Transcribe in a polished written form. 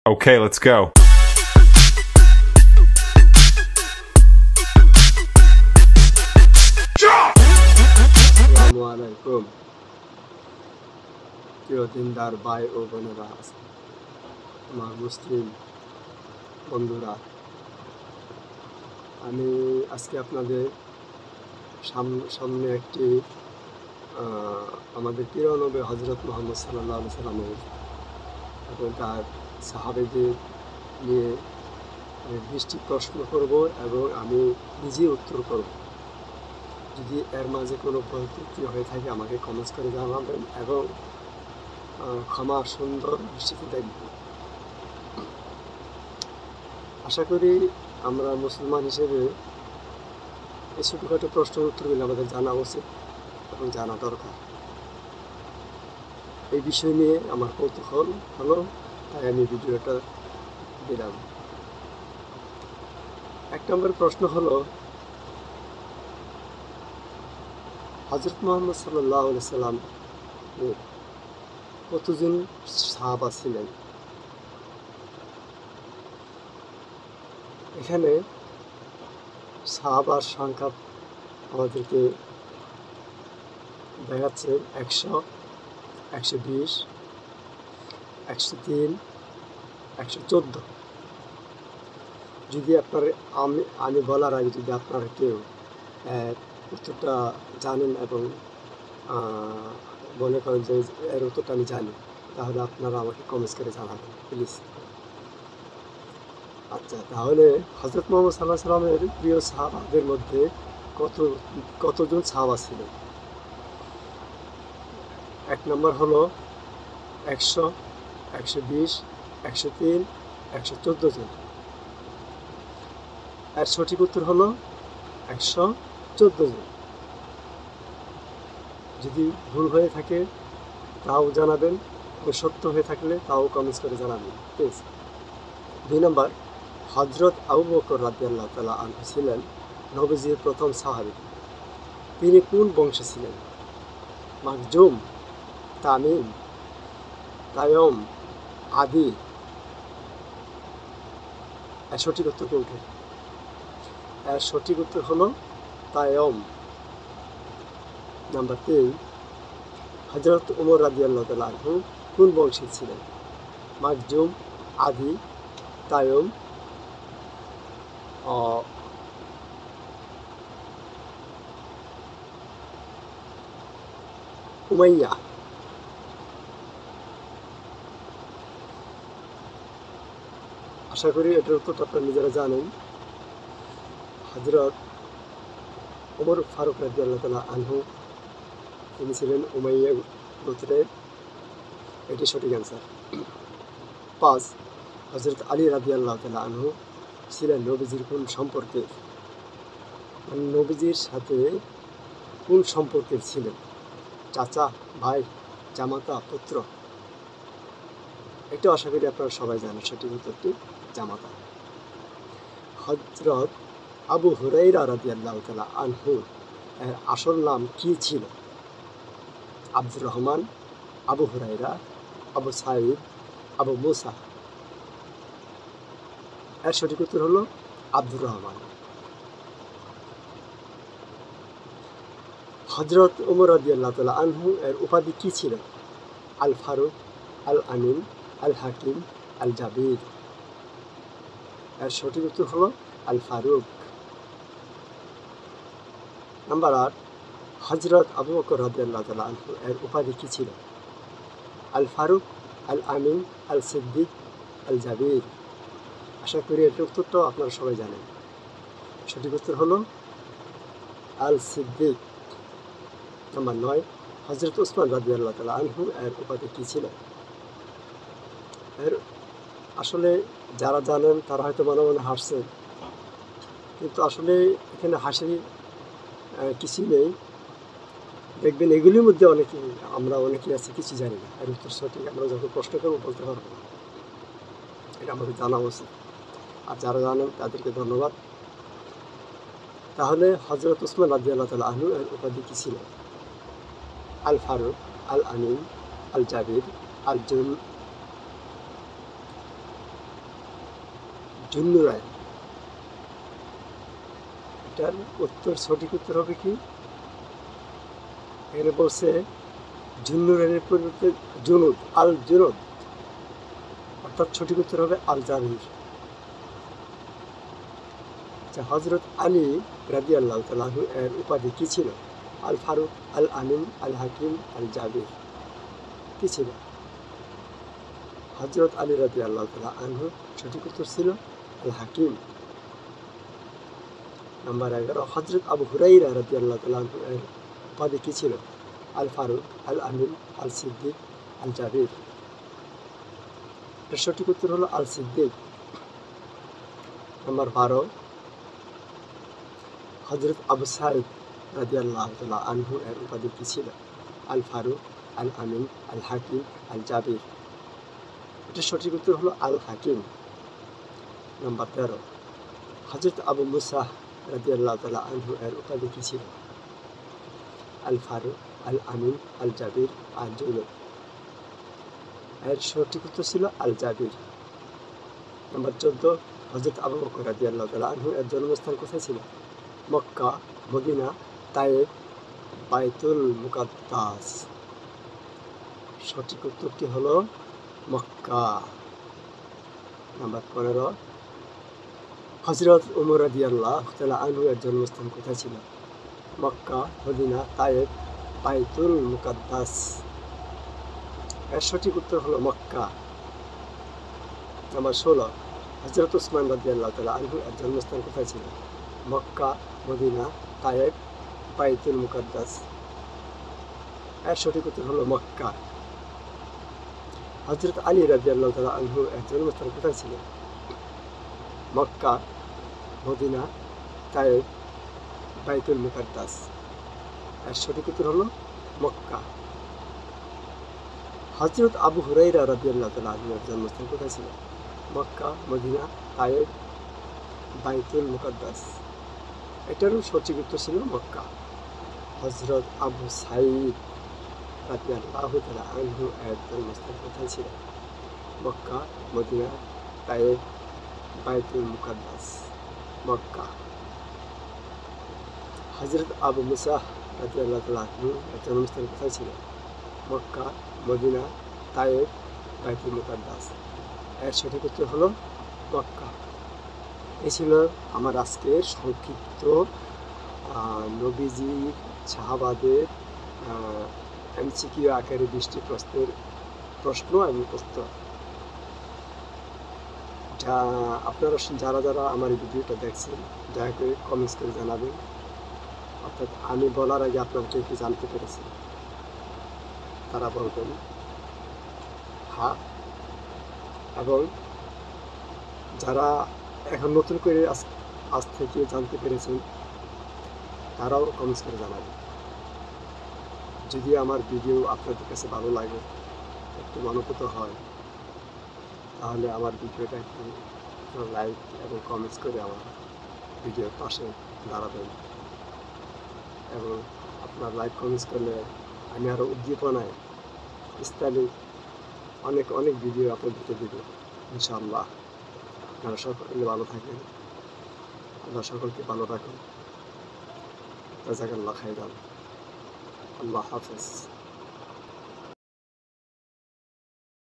Okay, let's go. আসসালামু আলাইকুম প্রিয় দিনদার ভাই ও বোনেরা, আমার মুসলিম বন্ধুরা, আমি আজকে আপনাদের সামনে একটি আমাদের প্রিয় নবী হযরত মুহাম্মদ সাল্লাল্লাহু আলাইহি সাল্লামের এবং তার সাহাবীদের নিয়ে 20টি প্রশ্ন করব এবং আমি নিজেই উত্তর করব। যদি এর মাঝে কোনো ভুল ত্রুটি হয়ে থাকে আমাকে কমেন্টস করে জানাবেন এবং ক্ষমার সুন্দর দৃষ্টিতে দেখবেন। আশা করি আমরা মুসলমান হিসেবে এই ছোটোখাটো প্রশ্নের উত্তরগুলো আমাদের জানা উচিত এবং জানা দরকার। এই বিষয় নিয়ে আমার কৌতূহল হলো, তাই আমি ভিডিওটা দিলাম। 1 নম্বর প্রশ্ন হলো, হযরত মুহাম্মদ সাল্লাল্লাহু আলাইহি সাল্লাম কতজন সাহাবা ছিলেন? এখানে সাহাবার সংখ্যা আমাদেরকে দেখাচ্ছে 100, 120, 103, 114। যদি আমি বলার আগে যদি আপনারা কেউ উত্তরটা জানেন এবং মনে করেন যে এর উত্তরটা আমি জানি, তাহলে আপনারা আমাকে কমেন্টস করে জানাবেন প্লিজ। আচ্ছা, তাহলে হযরত মুহাম্মদ সাল্লাল্লাহু আলাইহি সাল্লামের প্রিয় সাহাবাদের মধ্যে কতজন সাহাবা ছিলেন? 1 নম্বর হলো 100, 120, 103, 114 জন। এর সঠিক উত্তর হলো 114 জন। যদি ভুল হয়ে থাকে তাও জানাবেন, এবং সত্য হয়ে থাকলে তাও কমেন্টস করে জানাবেন প্লিজ। 2 নম্বর, হযরত আবু বকর রাদিয়াল্লাহু তাআলা আনহু ছিলেন নবীজির প্রথম সাহাবী। তিনি কোন বংশে ছিলেন? মাখজুম, তামিম, তায়ম, আদি? এর সঠিক উত্তর কোনটি? এর সঠিক উত্তর হলো তায়ম। নাম্বার 3, হযরত ওমর রাদিয়াল্লাহু তাআলা আনহু কোন বংশে ছিলেন? মাখজুম, আদি, তায়ম, উমাইয়া? আশা করি এটার উত্তরটা আপনারা নিজেরা জানেন। হযরত ওমর ফারুক রাদিয়াল্লাহু তাআলা আনহু তিনি ছিলেন উমাইয়া গোত্রের। এটি সঠিক অ্যান্সার। 5, হযরত আলী রাদিয়াল্লাহু তাআলা আনহু ছিলেন নবীজির কোন সম্পর্কে? নবীজির সাথে কোন সম্পর্কের ছিলেন? চাচা, ভাই, জামাতা, পুত্র? এটা আশা করি আপনারা সবাই জানেন, সঠিক উত্তরটি জামাতা। হযরত আবু হুরায়রা রাদিয়াল্লাহু তাআলা আনহু এর আসল নাম কি ছিল? আব্দুর রহমান, আবু হুরায়রা, আবু সাঈদ, আবু মুসা? এর সঠিক উত্তর হলো আব্দুর রহমান। হযরত ওমর রাদিয়াল্লাহু তাআলা আনহু এর উপাধি কি ছিল? আল ফারুক, আল আমিন, আল হাকিম, আল জাবির? এর সঠিক উত্তর হলো আল ফারুক। নাম্বার 8, হযরত আবু বকর রাদিয়াল্লাহু তাআলা আনহু এর উপাধি কি ছিল? আল ফারুক, আল আমিন, আল সিদ্দিক, আল জাবির? আশা করি এর উত্তরটাও আপনারা সবাই জানেন। সঠিক উত্তর হলো আল সিদ্দিক। নাম্বার 9, হযরত উসমান রাদিয়াল্লাহু তাআলা আনহু এর উপাধি কি ছিল? এর আসলে যারা জানেন তারা হয়তো মনে মনে হাসছেন, কিন্তু আসলে এখানে হাসির কিছু নেই। দেখবেন এগুলির মধ্যে আমরা অনেকেই আছে কিছু জানি না। এর উত্তর সঠিক আমরা যখন প্রশ্ন করবো বলতে পারবো না, এটা আমাদের জানা উচিত। আর যারা জানেন তাদেরকে ধন্যবাদ। তাহলে হযরত উসমান রাদিয়াল্লাহু তাআলা আনহু এর উপাধি কি ছিল? আল ফারুক, আল আমিন, আল জাবির, আল জুন্নুরাইন। এটার সঠিক উত্তর হবে কি? এখানে বলছে জুন্নুরাইনের পরিবর্তে জুনুদ, আল জুনুদ, অর্থাৎ সঠিক উত্তর হবে আল জাবির। হযরত আলী রাদিয়াল্লাহু তাআলা আনহু এর উপাধি কি ছিল? আল ফারুক, আল আমিন, আল হাকিম, আল জাবির, কি ছিল? হযরত আলী রাদিয়াল্লাহু তাআলা আনহু সঠিক উত্তর ছিল আল হাকিম। নাম্বার 11, হযরত আবু হুরায়রা রাদিয়াল্লাহু তাআলা আনহু এর উপাধি কি ছিল? আল ফারুক, আল আমিন, আল সিদ্দিক, আল জাবির। এর সঠিক উত্তর হলো আল সিদ্দিক। নাম্বার 12, হযরত আবু সাঈদ রাদিয়াল্লাহু তাআলা আনহু এর উপাধি কি ছিল? আল ফারুক, আল আমিন, আল হাকিম, আল জাবির। এটার সঠিক উত্তর হলো আল হাকিম। নাম্বার 13, হযরত আবু মুসা রাদিয়াল্লাহু তাআলা আনহু এর উপাধি কি ছিল? আল ফারুক, আল আমিন, আল জাবির, আল জুনুদ। এর সঠিক উত্তর ছিল আল জাবির। নাম্বার 14, হযরত আবু বকর রাদিয়াল্লাহু তাআলা আনহু এর জন্মস্থান কোথায় ছিল? মক্কা, মদিনা, তায়েফ, বাইতুল মুকাদ্দাস। সঠিক উত্তরটি হলো মক্কা। নাম্বার 15, হযরত ওমর রাদিয়াল্লাহু তাআলা আনহু এর জন্মস্থান কোথায় ছিল? মক্কা, মদিনা, তায়েফ, বাইতুল মুকাদ্দাস। এর সঠিক উত্তর হলো মক্কা। নাম্বার 16, হযরত উসমান রাদিয়াল্লাহু তাআলা আনহু এর জন্মস্থান কোথায় ছিল? মক্কা, মদিনা, তায়েফ, বাইতুল মুকাদ্দাস। এর সঠিক উত্তর হলো মক্কা। হযরত আলী রাদিয়াল্লাহু তাআলা আনহু এর জন্মস্থান কোথায় ছিল? মক্কা, মদিনা, তায়েফ, বাইতুল মুকাদ্দাস। এর সঠিক উত্তর হলো মক্কা। হযরত আবু হুরায়রা রাদিয়াল্লাহু তাআলা আনহু এর জন্মস্থান কোথায় ছিল? মক্কা, মদিনা, তায়েফ, বাইতুল মুকাদ্দাস। এটারও সঠিক উত্তর ছিল মক্কা। হযরত আবু সাঈদ রাদিয়াল্লাহু তাআলা আনহু এর জন্মস্থান কোথায় ছিল? মক্কা, মদিনা, তায়েফ, বাইতুল মুকাদ্দাস, মক্কা। হযরত আবু মুসা রাদিয়াল্লাহু তাআলা আনহু এর জন্মস্থান কোথায় ছিল? মক্কা, মদিনা, তায়েফ, বাইতুল মুকাদ্দাস। এর সঠিক উত্তর হলো মক্কা। এই ছিল আমার আজকের সংক্ষিপ্ত নবীজি সাহাবাদের এমসিকিউ আকারে 20টি প্রশ্ন এবং উত্তর। যা আপনারা যারা আমার এই ভিডিওটা দেখছেন দয়া করে কমেন্টস করে জানাবেন। অর্থাৎ আমি বলার আগে আপনারা কেউ কি জানতে পেরেছেন তারা বলবেন হ্যাঁ, এবং যারা এখন নতুন করে আজ থেকে জানতে পেরেছেন তারাও কমেন্টস করে জানাবেন। যদি আমার ভিডিও আপনাদের কাছে ভালো লাগে, একটু মনোপুত হয়, তাহলে আমার ভিডিওটা একটু লাইক এবং কমেন্টস করে আমার ভিডিওর পাশে দাঁড়াবেন। এবং আপনার লাইক কমেন্টস করলে আমি আরও উদ্দীপনায় ইসলামিক অনেক ভিডিও আপনাদেরকে দেব ইনশাআল্লাহ। আপনারা সকলে ভালো থাকেন, আল্লাহ সকলকে ভালো রাখুন। জাযাকাল্লাহু খাইরান। আল্লাহ হাফেজ।